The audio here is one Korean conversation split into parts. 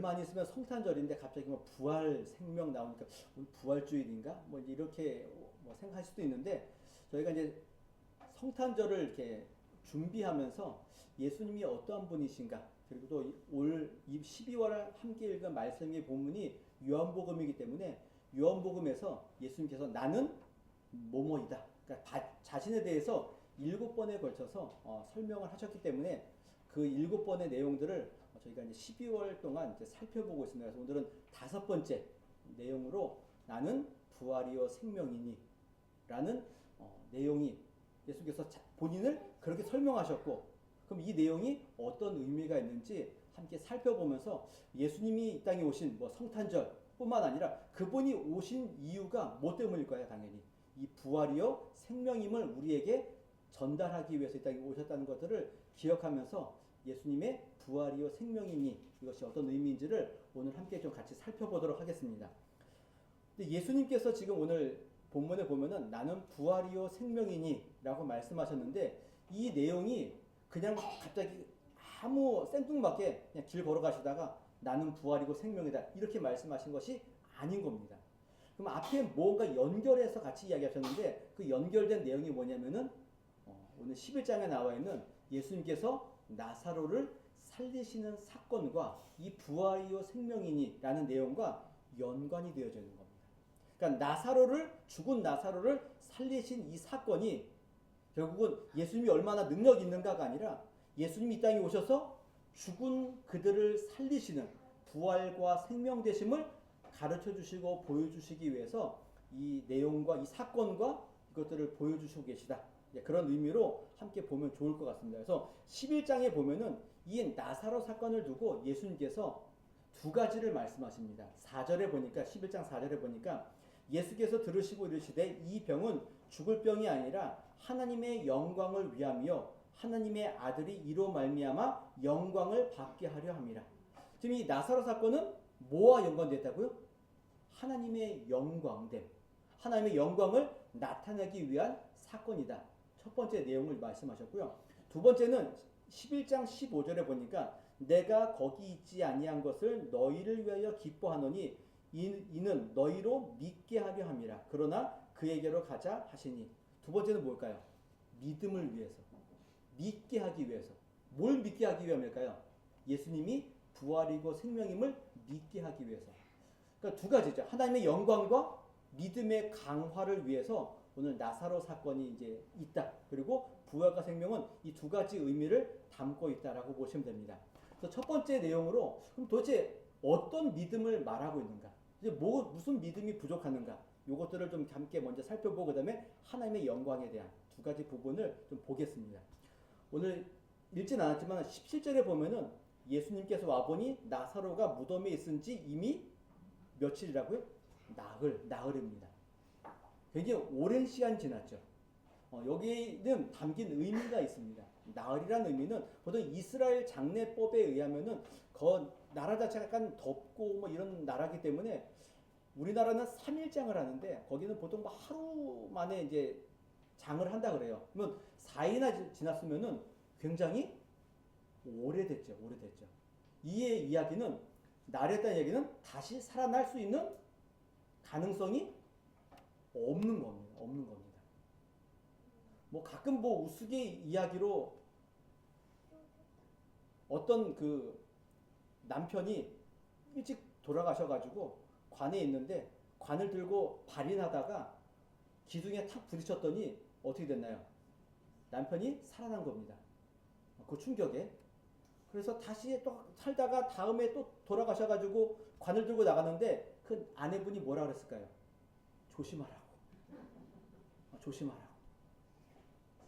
많이 있으면 성탄절인데 갑자기 뭐 부활 생명 나오니까 부활주일인가 뭐 이렇게 뭐 생각할 수도 있는데 저희가 이제 성탄절을 이렇게 준비하면서 예수님이 어떠한 분이신가 그리고 또 올 12월 함께 읽은 말씀의 본문이 요한복음이기 때문에 요한복음에서 예수님께서 나는 뭐뭐이다. 그러니까 자신에 대해서 7번에 걸쳐서 설명을 하셨기 때문에 그 7번의 내용들을 저희가 이제 12월 동안 이제 살펴보고 있습니다. 그래서 오늘은 5번째 내용으로 나는 부활이요 생명이니 라는 내용이 예수께서 본인을 그렇게 설명하셨고 그럼 이 내용이 어떤 의미가 있는지 함께 살펴보면서 예수님이 이 땅에 오신 뭐 성탄절 뿐만 아니라 그분이 오신 이유가 뭐 때문일까요? 당연히 이 부활이요 생명임을 우리에게 전달하기 위해서 이 땅에 오셨다는 것들을 기억하면서 예수님의 부활이요 생명이니 이것이 어떤 의미인지를 오늘 함께 좀 같이 살펴보도록 하겠습니다. 근데 예수님께서 지금 오늘 본문에 보면은 나는 부활이요 생명이니 라고 말씀하셨는데 이 내용이 그냥 갑자기 아무 생뚱맞게 그냥 길 걸어가시다가 나는 부활이고 생명이다 이렇게 말씀하신 것이 아닌 겁니다. 그럼 앞에 뭔가 연결해서 같이 이야기하셨는데 그 연결된 내용이 뭐냐면은 오늘 11장에 나와 있는 예수님께서 나사로를 살리시는 사건과 이 부활이요 생명이니 라는 내용과 연관이 되어져 있는 겁니다. 그러니까 죽은 나사로를 살리신 이 사건이 결국은 예수님이 얼마나 능력이 있는가가 아니라 예수님이 이 땅에 오셔서 죽은 그들을 살리시는 부활과 생명 되심을 가르쳐 주시고 보여주시기 위해서 이 내용과 이 사건과 이것들을 보여주시고 계시다. 그런 의미로 함께 보면 좋을 것 같습니다. 그래서 11장에 보면은 이 나사로 사건을 두고 예수님께서 두 가지를 말씀하십니다. 4절에 보니까 11장 4절에 보니까 예수께서 들으시고 이르시되 이 병은 죽을 병이 아니라 하나님의 영광을 위함이요 하나님의 아들이 이로 말미암아 영광을 받게 하려 함이라. 지금 이 나사로 사건은 뭐와 연관됐다고요? 하나님의 영광됨. 하나님의 영광을 나타내기 위한 사건이다. 첫 번째 내용을 말씀하셨고요. 두 번째는 11장 15절에 보니까 내가 거기 있지 아니한 것을 너희를 위하여 기뻐하노니 이는 너희로 믿게 하려 함이라. 그러나 그에게로 가자 하시니. 두 번째는 뭘까요? 믿음을 위해서. 믿게 하기 위해서. 뭘 믿게 하기 위함일까요? 예수님이 부활이고 생명임을 믿게 하기 위해서. 그러니까 두 가지죠. 하나님의 영광과 믿음의 강화를 위해서 오늘 나사로 사건이 이제 있다. 그리고 부활과 생명은 이 두 가지 의미를 담고 있다라고 보시면 됩니다. 그래서 첫 번째 내용으로 그럼 도대체 어떤 믿음을 말하고 있는가? 이제 무슨 믿음이 부족하는가? 이것들을 좀 함께 먼저 살펴보고 그다음에 하나님의 영광에 대한 두 가지 부분을 좀 보겠습니다. 오늘 읽진 않았지만 17절에 보면은 예수님께서 와보니 나사로가 무덤에 있은지 이미 며칠이라고요? 나흘입니다. 굉장히 오랜 시간 지났죠. 여기는 담긴 의미가 있습니다. 나흘이라는 의미는 보통 이스라엘 장례법에 의하면은 그 나라 자체가 약간 덥고 뭐 이런 나라기 때문에 우리나라는 3일장을 하는데 거기는 보통 뭐 하루 만에 이제 장을 한다 그래요. 그러면 4일이나 지났으면은 굉장히 오래됐죠. 이의 이야기는 나랬다는 얘기는 다시 살아날 수 있는 가능성이 없는 겁니다. 뭐 가끔 뭐 우스개 이야기로 어떤 그 남편이 일찍 돌아가셔가지고 관에 있는데 관을 들고 발인하다가 기둥에 탁 부딪혔더니 어떻게 됐나요? 남편이 살아난 겁니다. 그 충격에. 그래서 다시 또 살다가 다음에 또 돌아가셔가지고 관을 들고 나가는데 그 아내분이 뭐라 그랬을까요? 조심하라고.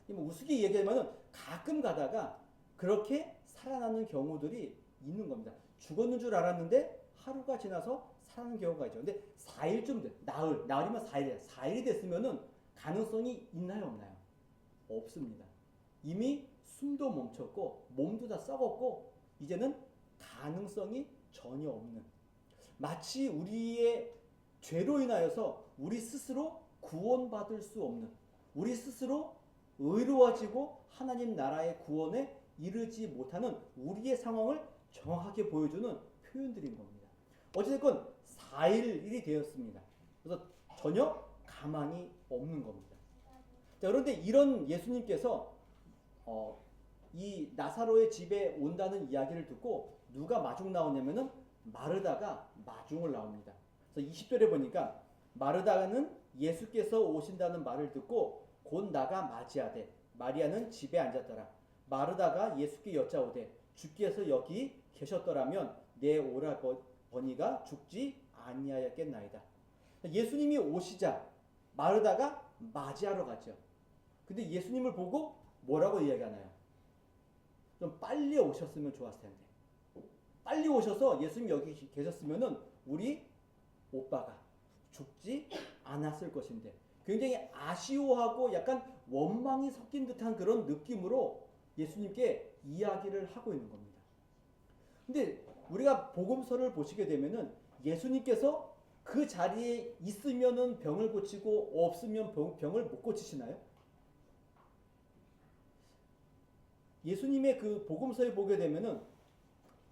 뭐 우스개 얘기하면은 가끔 가다가 그렇게 살아나는 경우들이 있는 겁니다. 죽었는 줄 알았는데 하루가 지나서 살아나는 경우가 있죠. 근데 4일쯤 돼. 나흘이면 4일이에요. 4일이 됐으면은 가능성이 있나요, 없나요? 없습니다. 이미 숨도 멈췄고 몸도 다 썩었고 이제는 가능성이 전혀 없는 마치 우리의 죄로 인하여서 우리 스스로 구원받을 수 없는 우리 스스로 의로워지고 하나님 나라의 구원에 이르지 못하는 우리의 상황을 정확하게 보여주는 표현들인 겁니다. 어찌됐건 4일이 되었습니다. 그래서 전혀 가망이 없는 겁니다. 자, 그런데 이런 예수님께서 이 나사로의 집에 온다는 이야기를 듣고 누가 마중 나오냐면은 마르다가 마중을 나옵니다. 그래서 20절에 보니까 마르다는 예수께서 오신다는 말을 듣고 곧 나가 맞이하되 마리아는 집에 앉았더라. 마르다가 예수께 여짜오되 주께서 여기 계셨더라면 내 오라버니가 죽지 아니하였겠나이다. 예수님이 오시자 마르다가 맞이하러 갔죠. 근데 예수님을 보고 뭐라고 이야기하나요? 좀 빨리 오셨으면 좋았을 텐데. 빨리 오셔서 예수님 여기 계셨으면은 우리 오빠가 죽지 않았을 것인데, 굉장히 아쉬워하고 약간 원망이 섞인 듯한 그런 느낌으로 예수님께 이야기를 하고 있는 겁니다. 근데 우리가 복음서를 보시게 되면은 예수님께서 그 자리에 있으면은 병을 고치고 없으면 병을 못 고치시나요? 예수님의 그 복음서에 보게 되면은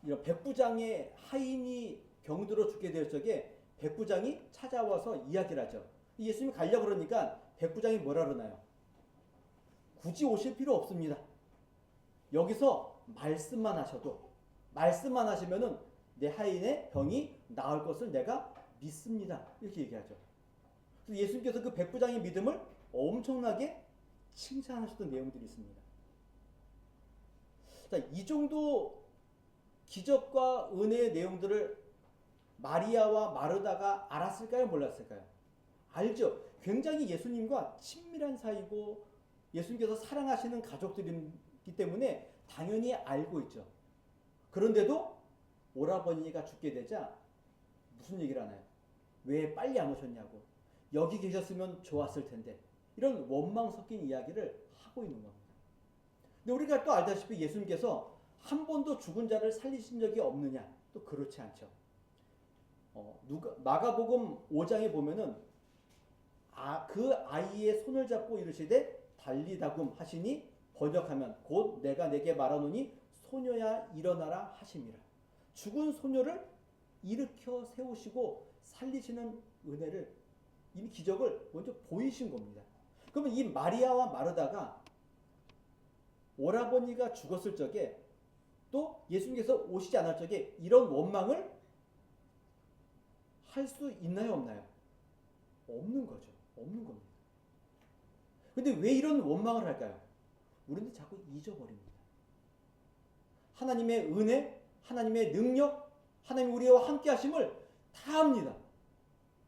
이런 백부장의 하인이 병들어 죽게 될 적에 백부장이 찾아와서 이야기를 하죠. 예수님이 가려고 그러니까 백부장이 뭐라 그러나요? 굳이 오실 필요 없습니다. 여기서 말씀만 하시면은 내 하인의 병이 나을 것을 내가 믿습니다. 이렇게 얘기하죠. 그래서 예수님께서 그 백부장의 믿음을 엄청나게 칭찬하셨던 내용들이 있습니다. 자, 이 정도 기적과 은혜의 내용들을 마리아와 마르다가 알았을까요? 몰랐을까요? 알죠. 굉장히 예수님과 친밀한 사이고 예수님께서 사랑하시는 가족들이기 때문에 당연히 알고 있죠. 그런데도 오라버니가 죽게 되자 무슨 얘기를 하나요? 왜 빨리 안 오셨냐고. 여기 계셨으면 좋았을 텐데. 이런 원망 섞인 이야기를 하고 있는 겁니다. 근데 우리가 또 알다시피 예수님께서 한 번도 죽은 자를 살리신 적이 없느냐? 또 그렇지 않죠. 마가복음 5장에 보면은 그 아이의 손을 잡고 이르시되 달리다굼 하시니 번역하면 곧 내가 내게 말하노니 소녀야 일어나라 하심이라. 죽은 소녀를 일으켜 세우시고 살리시는 은혜를, 이미 기적을 먼저 보이신 겁니다. 그러면 이 마리아와 마르다가 오라버니가 죽었을 적에 또 예수님께서 오시지 않을 적에 이런 원망을 할 수 있나요, 없나요? 없는 거죠. 없는 겁니다. 근데 왜 이런 원망을 할까요? 우리는 자꾸 잊어버립니다. 하나님의 은혜, 하나님의 능력, 하나님이 우리와 함께 하심을 다 압니다.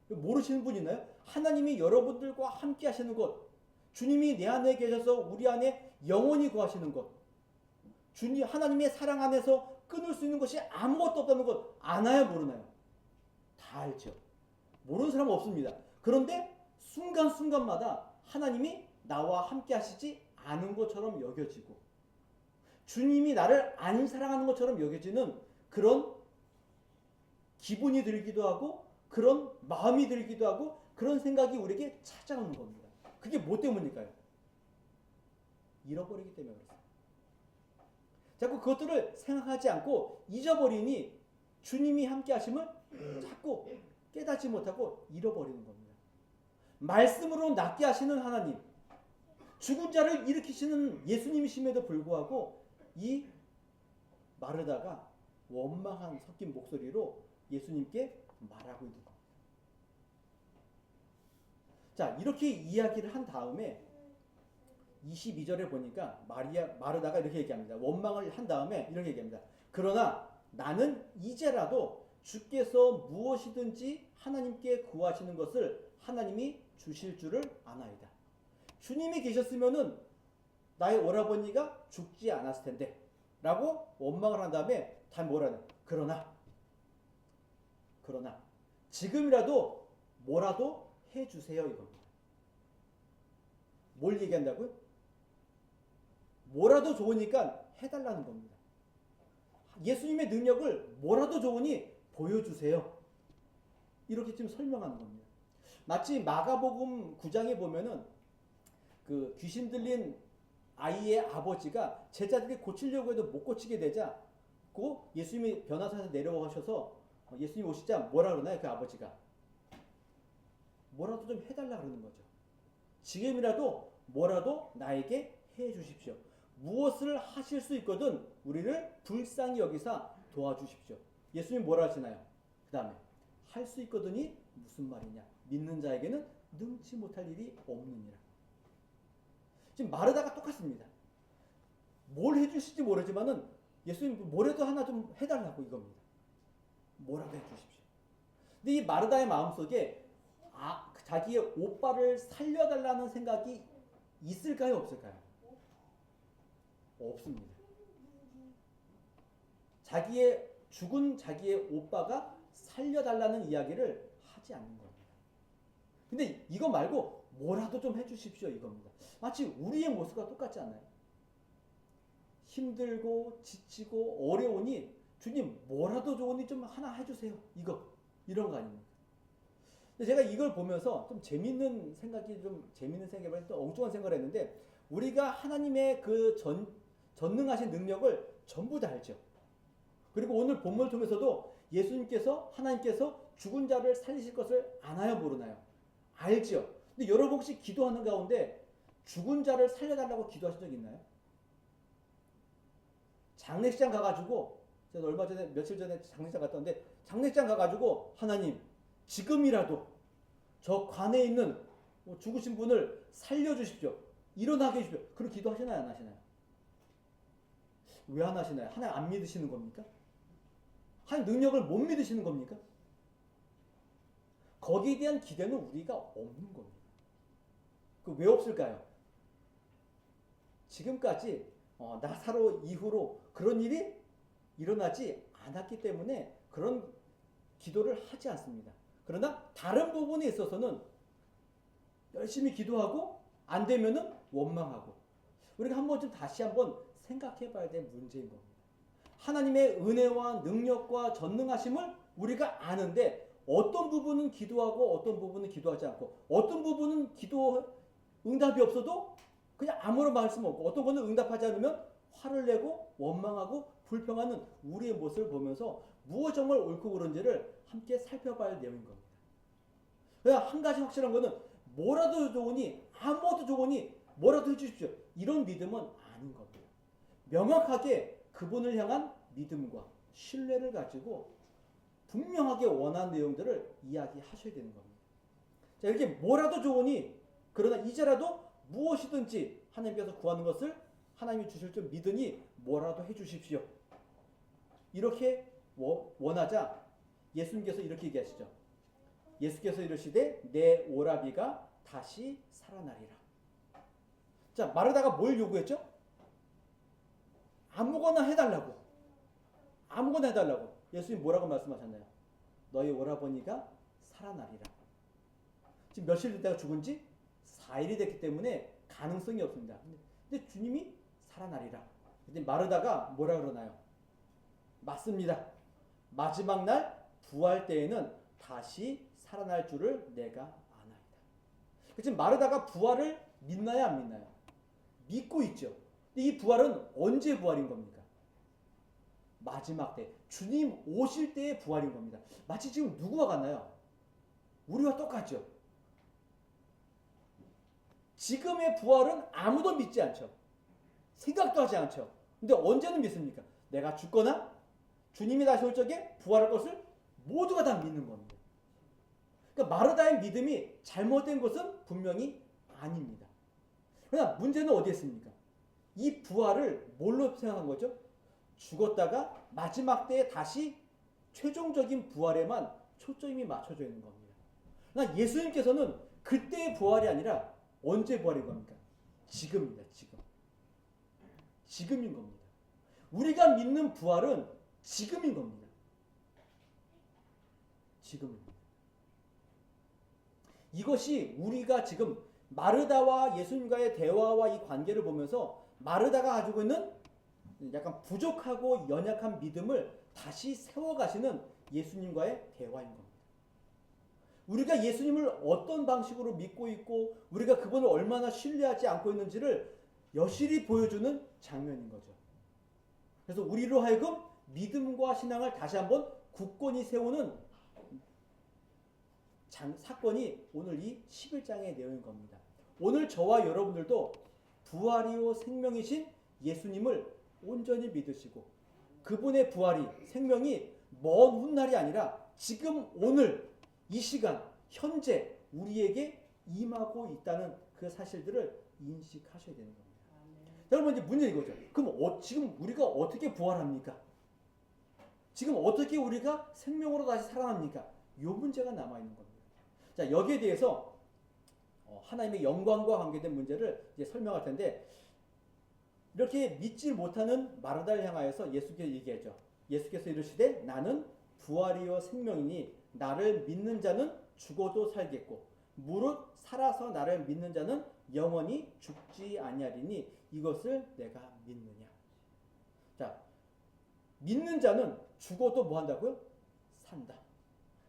모르시는 분 있나요? 하나님이 여러분들과 함께 하시는 것, 주님이 내 안에 계셔서 우리 안에 영원히 거하시는 것, 주님 하나님의 사랑 안에서 끊을 수 있는 것이 아무것도 없다는 것 아나요, 모르나요? 다 알죠. 모르는 사람은 없습니다. 그런데 순간순간마다 하나님이 나와 함께 하시지 않은 것처럼 여겨지고 주님이 나를 안 사랑하는 것처럼 여겨지는 그런 기분이 들기도 하고 그런 마음이 들기도 하고 그런 생각이 우리에게 찾아오는 겁니다. 그게 뭐 때문일까요? 잃어버리기 때문에 그렇습니다. 자꾸 그것들을 생각하지 않고 잊어버리니 주님이 함께 하심을 자꾸 깨닫지 못하고 잃어버리는 겁니다. 말씀으로 낫게 하시는 하나님, 죽은 자를 일으키시는 예수님이심에도 불구하고 이 마르다가 원망한 섞인 목소리로 예수님께 말하고 있는 겁니다. 자, 이렇게 이야기를 한 다음에 22절에 보니까 마르다가 이렇게 얘기합니다. 원망을 한 다음에 이렇게 얘기합니다. 그러나 나는 이제라도 주께서 무엇이든지 하나님께 구하시는 것을 하나님이 주실 줄을 아나이다. 주님이 계셨으면은 나의 오라버니가 죽지 않았을 텐데 라고 원망을 한 다음에 다 뭐라는, 그러나 지금이라도 뭐라도 해주세요 이겁니다. 뭘 얘기한다고요? 뭐라도 좋으니까 해달라는 겁니다. 예수님의 능력을 뭐라도 좋으니 보여주세요. 이렇게 지금 설명하는 겁니다. 마치 마가복음 9장에 보면은 그 귀신 들린 아이의 아버지가 제자들이 고치려고 해도 못 고치게 되자 있고 예수님이 변화산에서 내려오셔서 예수님 오시자 뭐라 그러나요? 그 아버지가 뭐라도 좀 해달라 그러는 거죠. 지금이라도 뭐라도 나에게 해 주십시오. 무엇을 하실 수 있거든 우리를 불쌍히 여기사 도와주십시오. 예수님 뭐라 하시나요? 그 다음에 할 수 있거든이 무슨 말이냐? 믿는 자에게는 능치 못할 일이 없느니라. 지금 마르다가 똑같습니다. 뭘 해주실지 모르지만은 예수님 뭐라도 하나 좀 해달라고 이겁니다. 뭐라도 해주십시오. 근데 이 마르다의 마음속에 자기의 오빠를 살려달라는 생각이 있을까요? 없을까요? 없습니다. 죽은 자기의 오빠가 살려달라는 이야기를 하지 않는 겁니다. 근데 이거 말고 뭐라도 좀 해주십시오 이겁니다. 마치 우리의 모습과 똑같지 않나요? 힘들고 지치고 어려우니 주님 뭐라도 좋으니 좀 하나 해주세요. 이런 거 아닙니까? 제가 이걸 보면서 좀 재밌는 생각이 또 엉뚱한 생각을 했는데 우리가 하나님의 그 전능하신 능력을 전부 다 알죠. 그리고 오늘 본문을 통해서도 하나님께서 죽은 자를 살리실 것을 아나요 모르나요? 알죠. 근데 여러분 혹시 기도하는 가운데 죽은 자를 살려달라고 기도하신 적 있나요? 장례식장 가가지고 제가 며칠 전에 장례식장 갔다 왔는데 장례식장 가가지고 하나님 지금이라도 저 관에 있는 죽으신 분을 살려주십시오. 일어나게 해주십시오. 그런 기도 하시나요? 안 하시나요? 왜 안 하시나요? 하나님 안 믿으시는 겁니까? 하나님 능력을 못 믿으시는 겁니까? 거기에 대한 기대는 우리가 없는 겁니다. 왜 없을까요? 지금까지 나사로 이후로 그런 일이 일어나지 않았기 때문에 그런 기도를 하지 않습니다. 그러나 다른 부분에 있어서는 열심히 기도하고 안 되면은 원망하고 우리가 다시 한번 생각해 봐야 될 문제인 겁니다. 하나님의 은혜와 능력과 전능하심을 우리가 아는데 어떤 부분은 기도하고 어떤 부분은 기도하지 않고 어떤 부분은 기도 응답이 없어도 그냥 아무런 말씀 없고 어떤 거는 응답하지 않으면 화를 내고 원망하고 불평하는 우리의 모습을 보면서 무엇이 정말 옳고 그른지를 함께 살펴봐야 할 내용인 겁니다. 그냥 한 가지 확실한 거는 뭐라도 좋으니 아무것도 좋으니 뭐라도 해주십시오. 이런 믿음은 아닌 겁니다. 명확하게 그분을 향한 믿음과 신뢰를 가지고 분명하게 원하는 내용들을 이야기하셔야 되는 겁니다. 자, 이렇게 뭐라도 좋으니 그러나 이제라도 무엇이든지 하나님께서 구하는 것을 하나님이 주실 줄 믿으니 뭐라도 해주십시오. 이렇게 원하자 예수님께서 이렇게 얘기하시죠. 예수께서 이르시되 내 오라비가 다시 살아나리라. 자, 마르다가 뭘 요구했죠? 아무거나 해달라고. 예수님 뭐라고 말씀하셨나요? 너희 오라버니가 살아나리라. 지금 며칠 됐다가 죽은 지 4일이 됐기 때문에 가능성이 없습니다. 근데 주님이 살아나리라. 근데 마르다가 뭐라 그러나요? 맞습니다. 마지막 날 부활 때에는 다시 살아날 줄을 내가 아나이다. 지금 마르다가 부활을 믿나요, 안 믿나요? 믿고 있죠. 근데 이 부활은 언제 부활인 겁니까? 마지막 때, 주님 오실 때의 부활인 겁니다. 마치 지금 누구와 같나요? 우리와 똑같죠. 지금의 부활은 아무도 믿지 않죠. 생각도 하지 않죠. 근데 언제는 믿습니까? 내가 죽거나 주님이 다시 올 적에 부활할 것을 모두가 다 믿는 겁니다. 그러니까 마르다의 믿음이 잘못된 것은 분명히 아닙니다. 그러나 문제는 어디에 있습니까? 이 부활을 뭘로 생각한 거죠? 죽었다가 마지막 때에 다시 최종적인 부활에만 초점이 맞춰져 있는 겁니다. 그러나 예수님께서는 그때의 부활이 아니라 언제 부활인 겁니까? 지금입니다. 지금인 겁니다. 우리가 믿는 부활은 지금인 겁니다. 지금입니다. 이것이 우리가 지금 마르다와 예수님과의 대화와 이 관계를 보면서 마르다가 가지고 있는 약간 부족하고 연약한 믿음을 다시 세워가시는 예수님과의 대화인 겁니다. 우리가 예수님을 어떤 방식으로 믿고 있고 우리가 그분을 얼마나 신뢰하지 않고 있는지를 여실히 보여주는 장면인 거죠. 그래서 우리로 하여금 믿음과 신앙을 다시 한번 굳건히 세우는 사건이 오늘 이 11장의 내용인 겁니다. 오늘 저와 여러분들도 부활이요 생명이신 예수님을 온전히 믿으시고 그분의 부활이 생명이 먼 훗날이 아니라 지금 오늘 이 시간 현재 우리에게 임하고 있다는 그 사실들을 인식하셔야 되는 겁니다. 여러분 이제 문제 이거죠. 그럼 지금 우리가 어떻게 부활합니까? 지금 어떻게 우리가 생명으로 다시 살아납니까? 이 문제가 남아있는 겁니다. 자, 여기에 대해서 하나님의 영광과 관계된 문제를 이제 설명할 텐데 이렇게 믿지 못하는 마르다를 향하여서 예수께서 얘기하죠. 예수께서 이르시되 나는 부활이요 생명이니 나를 믿는 자는 죽어도 살겠고 무릇 살아서 나를 믿는 자는 영원히 죽지 아니하리니 이것을 내가 믿느냐. 자, 믿는 자는 죽어도 뭐 한다고요? 산다.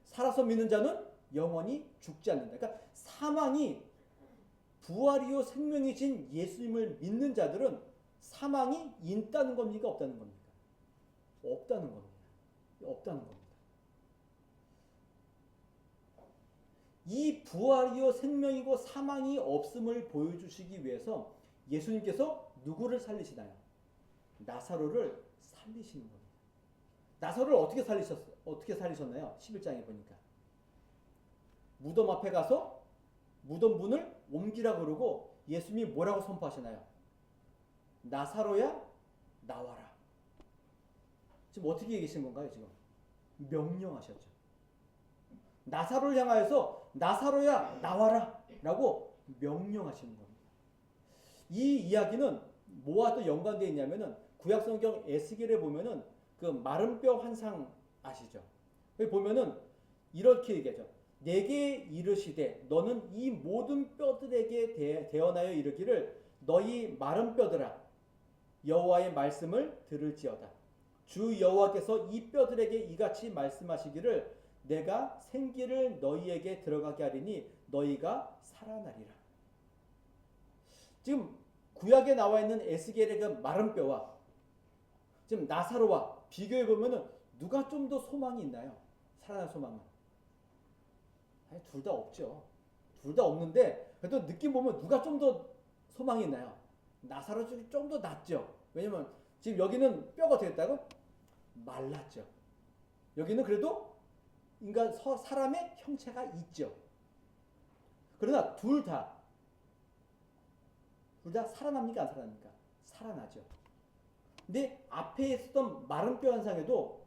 살아서 믿는 자는 영원히 죽지 않는다. 그러니까 사망이 부활이요 생명이신 예수님을 믿는 자들은 사망이 있다는 겁니까? 없다는 겁니까? 없다는 겁니다. 없다는 겁니다. 이 부활이요 생명이고 사망이 없음을 보여주시기 위해서 예수님께서 누구를 살리시나요? 나사로를 살리시는 겁니다. 나사로를 어떻게 살리셨나요? 11장에 보니까 무덤 앞에 가서 무덤 문을 옮기라 그러고 예수님이 뭐라고 선포하시나요? 나사로야 나와라. 지금 어떻게 얘기하신 건가요? 지금 명령하셨죠. 나사로를 향하여서 나사로야 나와라 라고 명령하시는 겁니다. 이 이야기는 뭐와 또 연관되어 있냐면은 구약성경 에스겔에 보면은 그 마른 뼈 환상 아시죠? 여기 보면은 이렇게 얘기하죠. 내게 이르시되 너는 이 모든 뼈들에게 대언하여 이르기를 너희 마른 뼈들아 여호와의 말씀을 들을지어다. 주 여호와께서 이 뼈들에게 이같이 말씀하시기를 내가 생기를 너희에게 들어가게 하리니 너희가 살아나리라. 지금 구약에 나와 있는 에스겔의 그 마른 뼈와 지금 나사로와 비교해 보면은 누가 좀 더 소망이 있나요? 살아날 소망은? 아니, 둘 다 없죠. 둘 다 없는데 그래도 느낌 보면 누가 좀 더 소망이 있나요? 나사로 쪽이 좀 더 낫죠. 왜냐면 지금 여기는 뼈가 어떻게 됐다고? 말랐죠. 여기는 그래도 사람의 형체가 있죠. 그러나 둘 다 살아납니까? 안 살아납니까? 살아나죠. 근데 앞에 있었던 마른 뼈 현상에도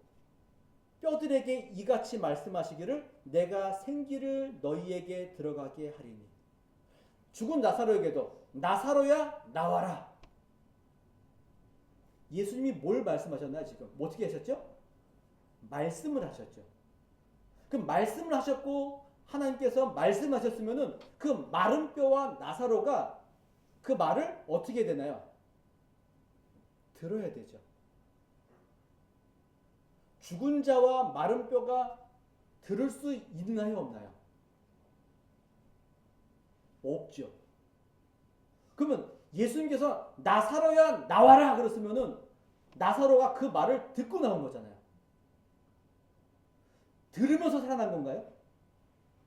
뼈들에게 이같이 말씀하시기를 내가 생기를 너희에게 들어가게 하리니. 죽은 나사로에게도 나사로야 나와라. 예수님이 뭘 말씀하셨나요? 지금 어떻게 하셨죠? 말씀을 하셨죠. 그 말씀을 하셨고 하나님께서 말씀하셨으면은 그 마른 뼈와 나사로가 그 말을 어떻게 되나요? 들어야 되죠. 죽은 자와 마른 뼈가 들을 수 있나요? 없나요? 없죠. 그러면 예수님께서 나사로야 나와라 그랬으면은 나사로가 그 말을 듣고 나온 거잖아요. 들으면서 살아난 건가요?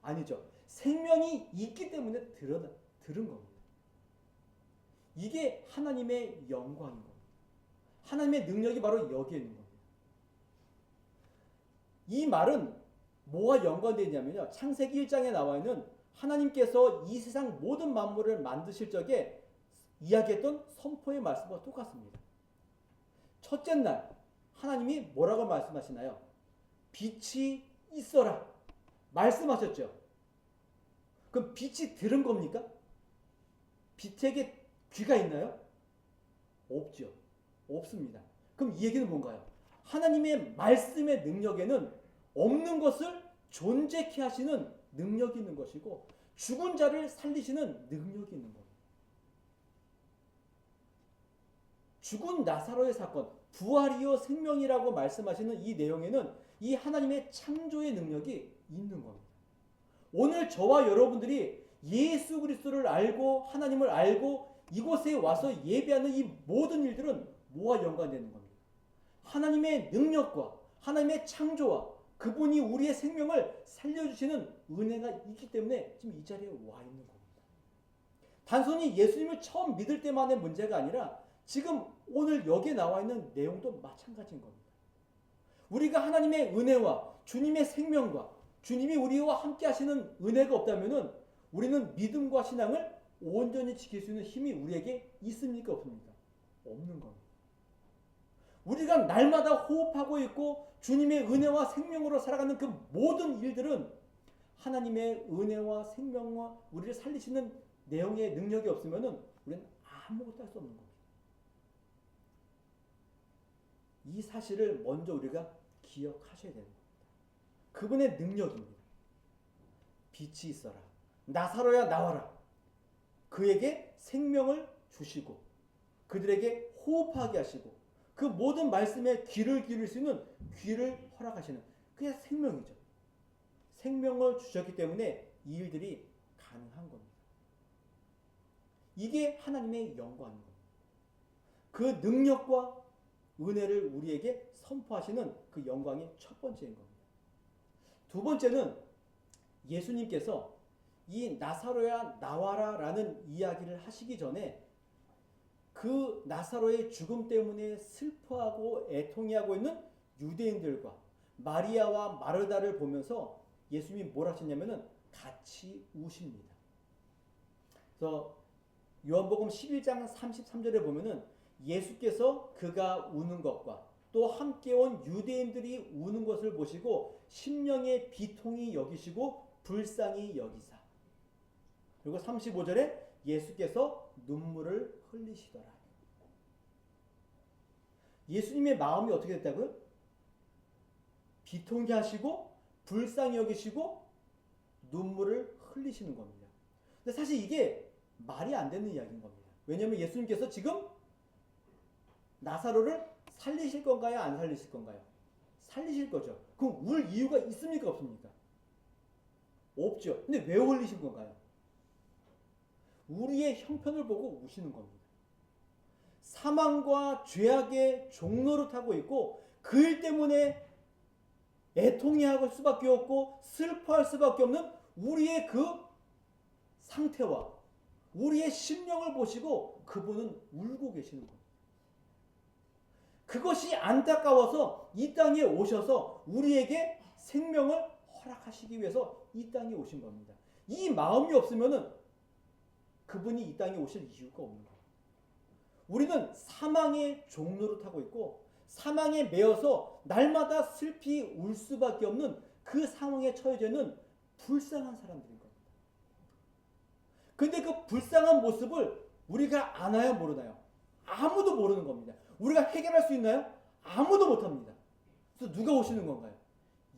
아니죠. 생명이 있기 때문에 들은 겁니다. 이게 하나님의 영광인 겁니다. 하나님의 능력이 바로 여기에 있는 겁니다. 이 말은 뭐와 연관되어 있냐면요. 창세기 1장에 나와 있는 하나님께서 이 세상 모든 만물을 만드실 적에 이야기했던 선포의 말씀과 똑같습니다. 첫째 날 하나님이 뭐라고 말씀하시나요? 빛이 있어라 말씀하셨죠. 그럼 빛이 들은 겁니까? 빛에게 귀가 있나요? 없죠. 없습니다. 그럼 이 얘기는 뭔가요? 하나님의 말씀의 능력에는 없는 것을 존재케 하시는 능력이 있는 것이고 죽은 자를 살리시는 능력이 있는 겁니다. 죽은 나사로의 사건, 부활이요 생명이라고 말씀하시는 이 내용에는 이 하나님의 창조의 능력이 있는 겁니다. 오늘 저와 여러분들이 예수 그리스도를 알고 하나님을 알고 이곳에 와서 예배하는 이 모든 일들은 뭐와 연관되는 겁니다? 하나님의 능력과 하나님의 창조와 그분이 우리의 생명을 살려주시는 은혜가 있기 때문에 지금 이 자리에 와 있는 겁니다. 단순히 예수님을 처음 믿을 때만의 문제가 아니라 지금 오늘 여기에 나와 있는 내용도 마찬가지인 겁니다. 우리가 하나님의 은혜와 주님의 생명과 주님이 우리와 함께 하시는 은혜가 없다면 우리는 믿음과 신앙을 온전히 지킬 수 있는 힘이 우리에게 있습니까? 없습니까? 없는 겁니다. 우리가 날마다 호흡하고 있고 주님의 은혜와 생명으로 살아가는 그 모든 일들은 하나님의 은혜와 생명과 우리를 살리시는 내용의 능력이 없으면 우리는 아무것도 할 수 없는 겁니다. 이 사실을 먼저 우리가 기억하셔야 되는 겁니다. 그분의 능력입니다. 빛이 있어라. 나사로야 나와라. 그에게 생명을 주시고 그들에게 호흡하게 하시고 그 모든 말씀에 귀를 기울일 수 있는 귀를 허락하시는 그게 생명이죠. 생명을 주셨기 때문에 이 일들이 가능한 겁니다. 이게 하나님의 영광인 겁니다. 그 능력과 은혜를 우리에게 선포하시는 그 영광이 첫 번째인 겁니다. 두 번째는 예수님께서 이 나사로야 나와라 라는 이야기를 하시기 전에 그 나사로의 죽음 때문에 슬퍼하고 애통해하고 있는 유대인들과 마리아와 마르다를 보면서 예수님이 뭘 하셨냐면은 같이 우십니다. 그래서 요한복음 11장 33절에 보면은 예수께서 그가 우는 것과 또 함께 온 유대인들이 우는 것을 보시고 심령의 비통이 여기시고 불쌍히 여기사. 그리고 35절에 예수께서 눈물을 흘리시더라. 예수님의 마음이 어떻게 됐다고요? 비통게 하시고 불쌍히 여기시고 눈물을 흘리시는 겁니다. 근데 사실 이게 말이 안 되는 이야기인 겁니다. 왜냐하면 예수님께서 지금 나사로를 살리실 건가요? 안 살리실 건가요? 살리실 거죠. 그럼 울 이유가 있습니까? 없습니까? 없죠. 근데 왜 흘리신 건가요? 우리의 형편을 보고 우시는 겁니다. 사망과 죄악의 종로를 타고 있고 그 일 때문에 애통해할 수밖에 없고 슬퍼할 수밖에 없는 우리의 그 상태와 우리의 심령을 보시고 그분은 울고 계시는 겁니다. 그것이 안타까워서 이 땅에 오셔서 우리에게 생명을 허락하시기 위해서 이 땅에 오신 겁니다. 이 마음이 없으면은 그분이 이 땅에 오실 이유가 없는 거예요. 우리는 사망의 종로를 타고 있고 사망에 매여서 날마다 슬피 울 수밖에 없는 그 상황에 처해져 있는 불쌍한 사람들인 겁니다. 근데 그 불쌍한 모습을 우리가 아나요, 모르나요? 아무도 모르는 겁니다. 우리가 해결할 수 있나요? 아무도 못합니다. 그래서 누가 오시는 건가요?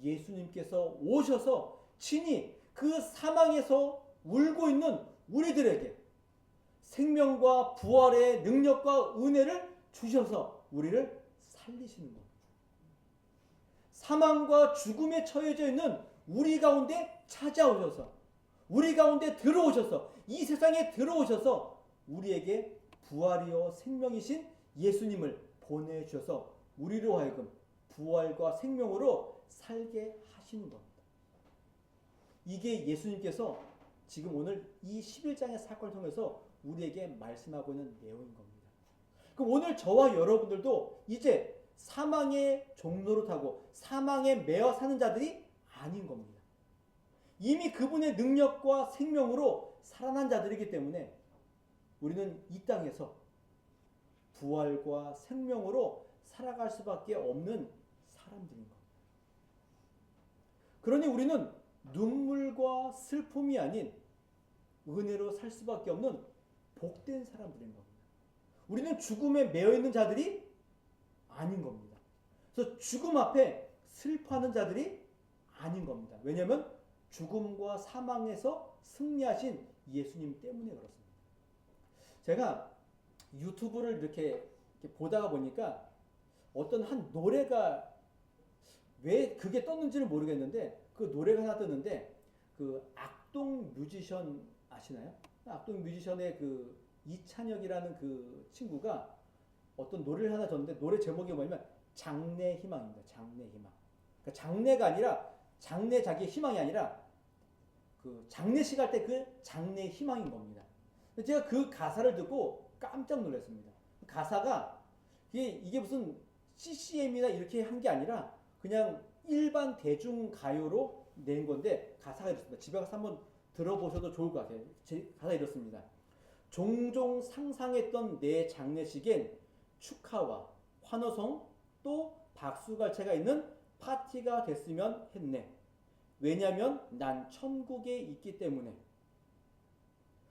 예수님께서 오셔서 친히 그 사망에서 울고 있는 우리들에게 생명과 부활의 능력과 은혜를 주셔서 우리를 살리시는 겁니다. 사망과 죽음에 처해져 있는 우리 가운데 찾아오셔서 우리 가운데 들어오셔서 이 세상에 들어오셔서 우리에게 부활이요 생명이신 예수님을 보내주셔서 우리로 하여금 부활과 생명으로 살게 하시는 겁니다. 이게 예수님께서 지금 오늘 이 11장의 사건을 통해서 우리에게 말씀하고 있는 내용인 겁니다. 그럼 오늘 저와 여러분들도 이제 사망의 종로를 타고 사망에 매어 사는 자들이 아닌 겁니다. 이미 그분의 능력과 생명으로 살아난 자들이기 때문에 우리는 이 땅에서 부활과 생명으로 살아갈 수밖에 없는 사람들인 겁니다. 그러니 우리는 눈물과 슬픔이 아닌 은혜로 살 수밖에 없는 복된 사람들인 겁니다. 우리는 죽음에 매여 있는 자들이 아닌 겁니다. 그래서 죽음 앞에 슬퍼하는 자들이 아닌 겁니다. 왜냐하면 죽음과 사망에서 승리하신 예수님 때문에 그렇습니다. 제가 유튜브를 이렇게 보다가 보니까 어떤 한 노래가 왜 그게 떴는지는 모르겠는데 그 노래가 하나 떴는데 그 악동 뮤지션 아시나요? 악동 뮤지션의 그 이찬혁이라는 그 친구가 어떤 노래를 하나 줬는데 노래 제목이 뭐냐면 장래 희망입니다. 장래 희망. 그러니까 장래가 아니라 장래 자기의 희망이 아니라 그 장례식 할 때 그 장래 희망인 겁니다. 제가 그 가사를 듣고 깜짝 놀랐습니다. 가사가 이게 무슨 CCM이나 이렇게 한 게 아니라 그냥 일반 대중 가요로 낸 건데 가사가 이렇습니다. 집에 가서 한번 들어보셔도 좋을 것 같아요. 가사가 이렇습니다. 종종 상상했던 내 장례식엔 축하와 환호성 또 박수갈채가 있는 파티가 됐으면 했네. 왜냐면 난 천국에 있기 때문에.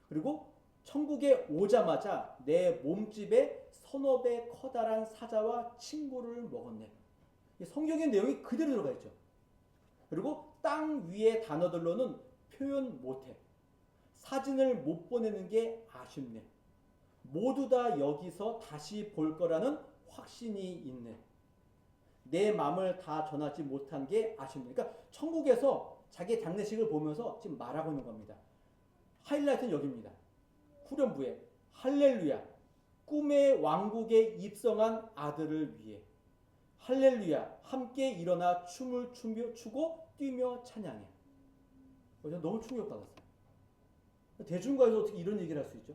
그리고 천국에 오자마자 내 몸집에 서너 배 커다란 사자와 친구를 먹었네. 성경의 내용이 그대로 들어가 있죠. 그리고 땅 위의 단어들로는 표현 못해. 사진을 못 보내는 게 아쉽네. 모두 다 여기서 다시 볼 거라는 확신이 있네. 내 마음을 다 전하지 못한 게 아쉽네. 그러니까 천국에서 자기 장례식을 보면서 지금 말하고 있는 겁니다. 하이라이트는 여기입니다. 후렴부에 할렐루야 꿈의 왕국에 입성한 아들을 위해 할렐루야 함께 일어나 춤을 추고 뛰며 찬양해. 저는 너무 충격받았어요. 대중가에서 어떻게 이런 얘기를 할 수 있죠?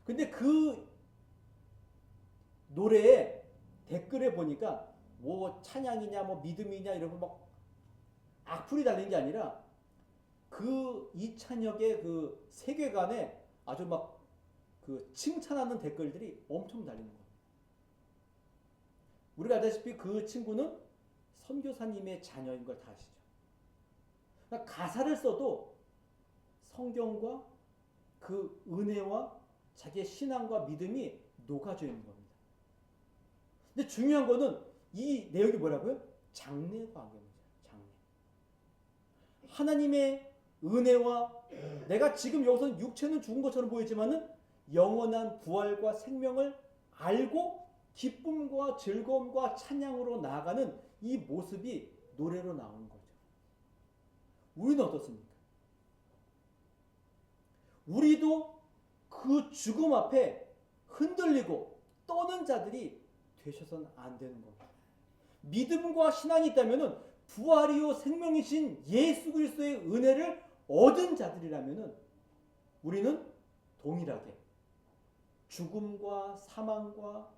근데 그 노래에 댓글에 보니까 뭐 찬양이냐 뭐 믿음이냐 이런 거 막 악플이 달린 게 아니라 그 이찬혁의 그 세계관에 아주 막 그 칭찬하는 댓글들이 엄청 달리는 거예요. 우리가 알다시피 그 친구는 선교사님의 자녀인 걸 다 아시죠. 그러니까 가사를 써도 성경과 그 은혜와 자기의 신앙과 믿음이 녹아져 있는 겁니다. 근데 중요한 거는 이 내용이 뭐라고요? 장래 관계입니다. 장래. 하나님의 은혜와 내가 지금 여기서 육체는 죽은 것처럼 보이지만은 영원한 부활과 생명을 알고 기쁨과 즐거움과 찬양으로 나아가는 이 모습이 노래로 나오는 거죠. 우리는 어떻습니까? 우리도 그 죽음 앞에 흔들리고 떠는 자들이 되셔서는 안 되는 겁니다. 믿음과 신앙이 있다면 부활이요 생명이신 예수 그리스도의 은혜를 얻은 자들이라면 우리는 동일하게 죽음과 사망과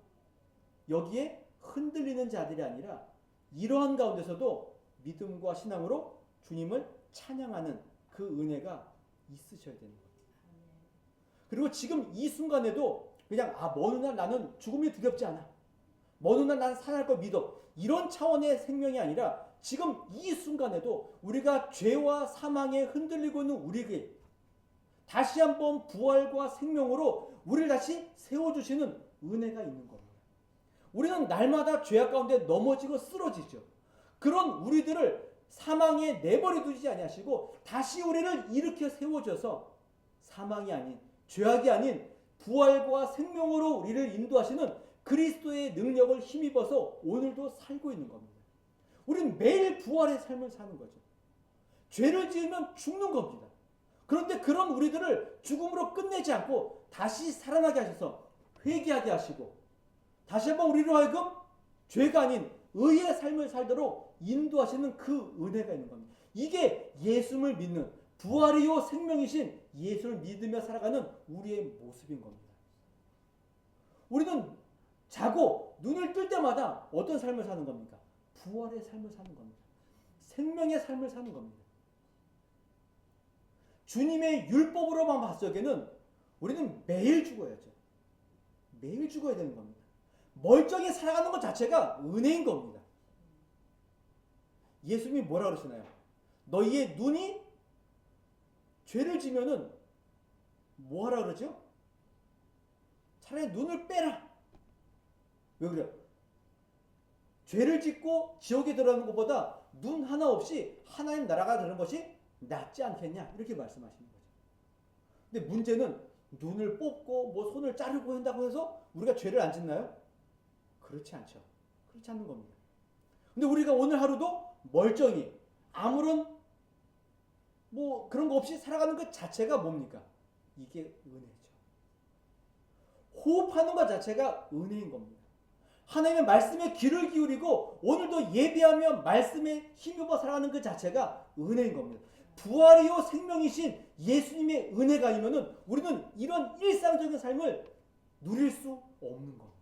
여기에 흔들리는 자들이 아니라 이러한 가운데서도 믿음과 신앙으로 주님을 찬양하는 그 은혜가 있으셔야 되는 거예요. 그리고 지금 이 순간에도 그냥 먼 훗날 나는 죽음이 두렵지 않아. 먼 훗날 나는 살아날 걸 믿어. 이런 차원의 생명이 아니라 지금 이 순간에도 우리가 죄와 사망에 흔들리고 있는 우리에게 다시 한번 부활과 생명으로 우리를 다시 세워주시는 은혜가 있는 겁니다. 우리는 날마다 죄악 가운데 넘어지고 쓰러지죠. 그런 우리들을 사망에 내버려 두지 아니하시고 다시 우리를 일으켜 세워줘서 사망이 아닌 죄악이 아닌 부활과 생명으로 우리를 인도하시는 그리스도의 능력을 힘입어서 오늘도 살고 있는 겁니다. 우리는 매일 부활의 삶을 사는 거죠. 죄를 지으면 죽는 겁니다. 그런데 그런 우리들을 죽음으로 끝내지 않고 다시 살아나게 하셔서 회개하게 하시고 다시 한번 우리로 하여금 죄가 아닌 의의 삶을 살도록 인도하시는 그 은혜가 있는 겁니다. 이게 예수를 믿는 부활이요 생명이신 예수를 믿으며 살아가는 우리의 모습인 겁니다. 우리는 자고 눈을 뜰 때마다 어떤 삶을 사는 겁니까? 부활의 삶을 사는 겁니다. 생명의 삶을 사는 겁니다. 주님의 율법으로만 봤을 적에는 우리는 매일 죽어야죠. 매일 죽어야 되는 겁니다. 멀쩡히 살아가는 것 자체가 은혜인 겁니다. 예수님이 뭐라 그러시나요? 너희의 눈이 죄를 지면은 뭐 하라 그러죠? 차라리 눈을 빼라. 왜 그래요? 죄를 짓고 지옥에 들어가는 것보다 눈 하나 없이 하나님 나라가 되는 것이 낫지 않겠냐 이렇게 말씀하시는 거죠. 근데 문제는 눈을 뽑고 뭐 손을 자르고 한다고 해서 우리가 죄를 안 짓나요? 그렇지 않죠. 그렇지 않는 겁니다. 근데 우리가 오늘 하루도 멀쩡히 아무런 뭐 그런 거 없이 살아가는 것 자체가 뭡니까? 이게 은혜죠. 호흡하는 것 자체가 은혜인 겁니다. 하나님의 말씀에 귀를 기울이고 오늘도 예배하며 말씀에 힘입어 살아가는 그 자체가 은혜인 겁니다. 부활이요 생명이신 예수님의 은혜가 아니면은 우리는 이런 일상적인 삶을 누릴 수 없는 겁니다.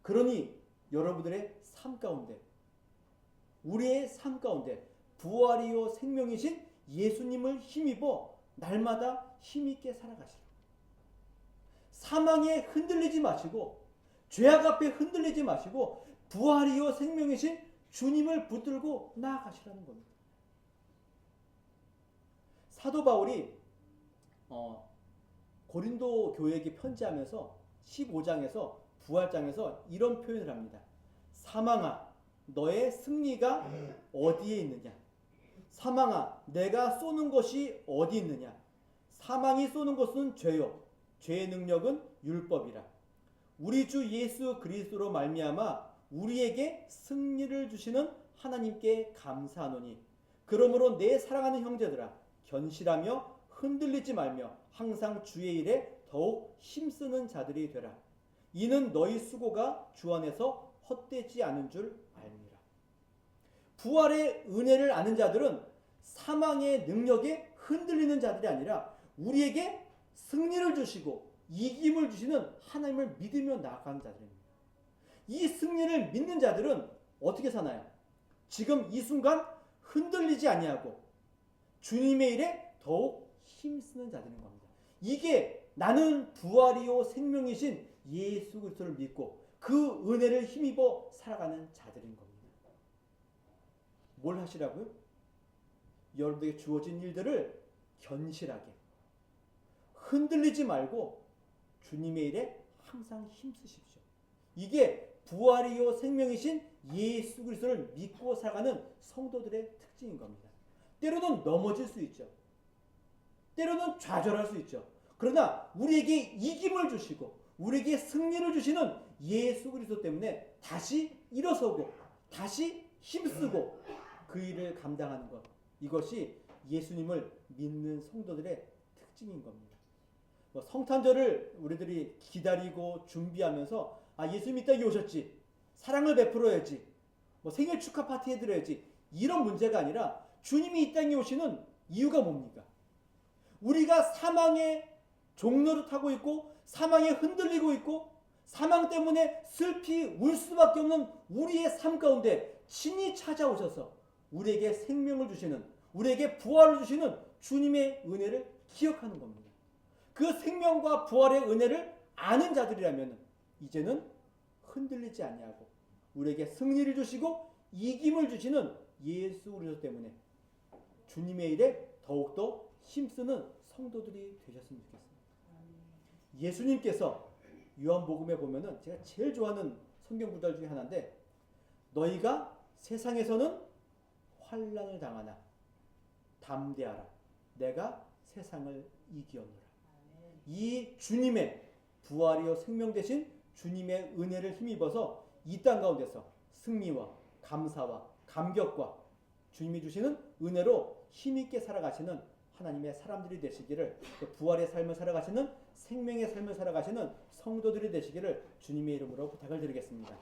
그러니 여러분들의 삶 가운데, 우리의 삶 가운데 부활이요 생명이신 예수님을 힘입어 날마다 힘있게 살아가시라. 사망에 흔들리지 마시고 죄악 앞에 흔들리지 마시고 부활이요 생명이신 주님을 붙들고 나아가시라는 겁니다. 사도 바울이 고린도 교회에게 편지하면서 15장에서 부활장에서 이런 표현을 합니다. 사망아 너의 승리가 어디에 있느냐? 사망아 내가 쏘는 것이 어디 있느냐? 사망이 쏘는 것은 죄요 죄의 능력은 율법이라. 우리 주 예수 그리스도로 말미암아 우리에게 승리를 주시는 하나님께 감사하노니 그러므로 내 사랑하는 형제들아 견실하며 흔들리지 말며 항상 주의 일에 더욱 힘쓰는 자들이 되라. 이는 너희 수고가 주 안에서 헛되지 않은 줄 알미라. 부활의 은혜를 아는 자들은 사망의 능력에 흔들리는 자들이 아니라 우리에게 승리를 주시고 이김을 주시는 하나님을 믿으며 나아가는 자들입니다. 이 승리를 믿는 자들은 어떻게 사나요? 지금 이 순간 흔들리지 아니하고 주님의 일에 더욱 힘쓰는 자들인 겁니다. 이게 나는 부활이요 생명이신 예수 그리스도를 믿고 그 은혜를 힘입어 살아가는 자들인 겁니다. 뭘 하시라고요? 여러분에게 주어진 일들을 견실하게 흔들리지 말고 주님의 일에 항상 힘쓰십시오. 이게 부활이요 생명이신 예수 그리스도를 믿고 살아가는 성도들의 특징인 겁니다. 때로는 넘어질 수 있죠. 때로는 좌절할 수 있죠. 그러나 우리에게 이김을 주시고 우리에게 승리를 주시는 예수 그리스도 때문에 다시 일어서고 다시 힘쓰고 그 일을 감당하는 것, 이것이 예수님을 믿는 성도들의 특징인 겁니다. 성탄절을 우리들이 기다리고 준비하면서 예수님이 이 땅에 오셨지, 사랑을 베풀어야지, 생일 축하 파티 해드려야지, 이런 문제가 아니라 주님이 이 땅에 오시는 이유가 뭡니까? 우리가 사망의 종로를 타고 있고 사망에 흔들리고 있고 사망 때문에 슬피 울 수밖에 없는 우리의 삶 가운데 친히 찾아오셔서 우리에게 생명을 주시는, 우리에게 부활을 주시는 주님의 은혜를 기억하는 겁니다. 그 생명과 부활의 은혜를 아는 자들이라면 이제는 흔들리지 아니하고 우리에게 승리를 주시고 이김을 주시는 예수 그리스도 때문에 주님의 일에 더욱더 힘쓰는 성도들이 되셨으면 좋겠습니다. 예수님께서 요한복음에 보면은 제가 제일 좋아하는 성경 구절 중에 하나인데, 너희가 세상에서는 환난을 당하나 담대하라 내가 세상을 이기었노라. 이 주님의 부활이요 생명 되신 주님의 은혜를 힘입어서 이 땅 가운데서 승리와 감사와 감격과 주님이 주시는 은혜로 힘있게 살아가시는 하나님의 사람들이 되시기를, 부활의 삶을 살아가시는 생명의 삶을 살아가시는 성도들이 되시기를 주님의 이름으로 부탁을 드리겠습니다.